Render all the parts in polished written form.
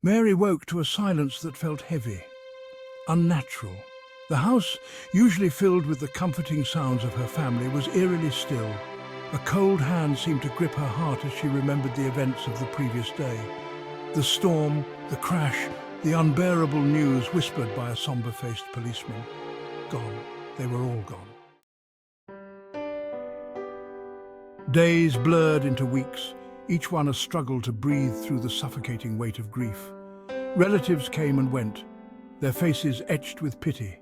Mary woke to a silence that felt heavy, unnatural. The house, usually filled with the comforting sounds of her family, was eerily still. A cold hand seemed to grip her heart as she remembered the events of the previous day. The storm, the crash, the unbearable news whispered by a somber-faced policeman. Gone. They were all gone. Days blurred into weeks, each one a struggle to breathe through the suffocating weight of grief. Relatives came and went, their faces etched with pity,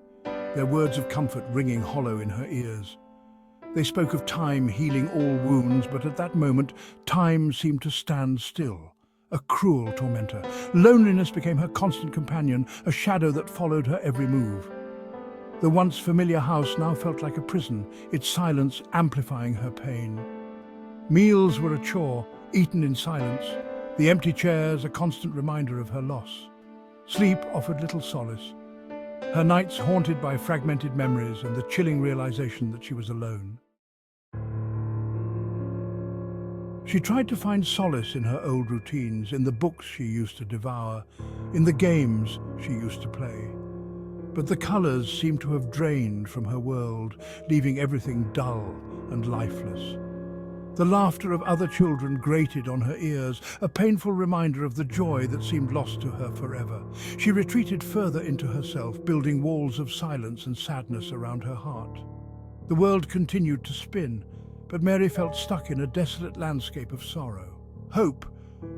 their words of comfort ringing hollow in her ears. They spoke of time healing all wounds, but at that moment, time seemed to stand still, a cruel tormentor. Loneliness became her constant companion, a shadow that followed her every move. The once familiar house now felt like a prison, its silence amplifying her pain. Meals were a chore, eaten in silence, the empty chairs a constant reminder of her loss. Sleep offered little solace, her nights haunted by fragmented memories and the chilling realization that she was alone. She tried to find solace in her old routines, in the books she used to devour, in the games she used to play. But the colors seemed to have drained from her world, leaving everything dull and lifeless. The laughter of other children grated on her ears, a painful reminder of the joy that seemed lost to her forever. She retreated further into herself, building walls of silence and sadness around her heart. The world continued to spin, but Mary felt stuck in a desolate landscape of sorrow. Hope,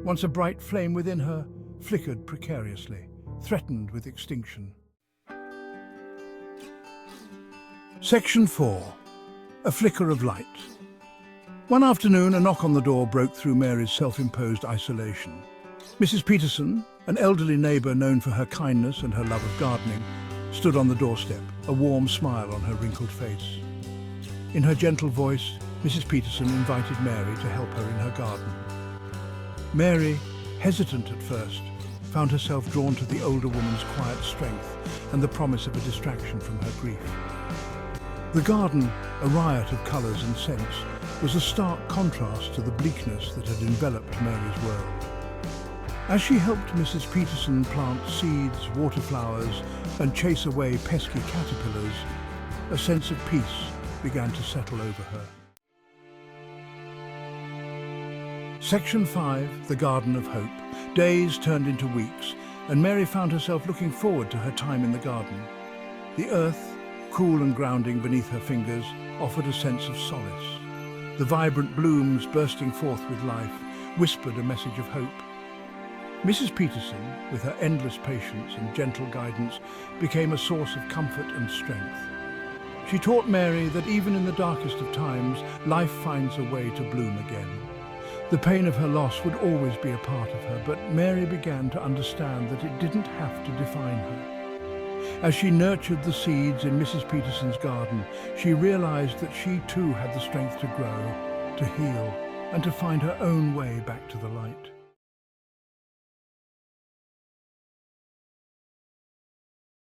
once a bright flame within her, flickered precariously, threatened with extinction. Section 4. A Flicker of Light. One afternoon, a knock on the door broke through Mary's self-imposed isolation. Mrs. Peterson, an elderly neighbour known for her kindness and her love of gardening, stood on the doorstep, a warm smile on her wrinkled face. In her gentle voice, Mrs. Peterson invited Mary to help her in her garden. Mary, hesitant at first, found herself drawn to the older woman's quiet strength and the promise of a distraction from her grief. The garden, a riot of colours and scents, was a stark contrast to the bleakness that had enveloped Mary's world. As she helped Mrs. Peterson plant seeds, water flowers, and chase away pesky caterpillars, a sense of peace began to settle over her. Section 5, The Garden of Hope. Days turned into weeks, and Mary found herself looking forward to her time in the garden. The earth, cool and grounding beneath her fingers, offered a sense of solace. The vibrant blooms bursting forth with life whispered a message of hope. Mrs. Peterson, with her endless patience and gentle guidance, became a source of comfort and strength. She taught Mary that even in the darkest of times, life finds a way to bloom again. The pain of her loss would always be a part of her, but Mary began to understand that it didn't have to define her. As she nurtured the seeds in Mrs. Peterson's garden, she realized that she too had the strength to grow, to heal, and to find her own way back to the light.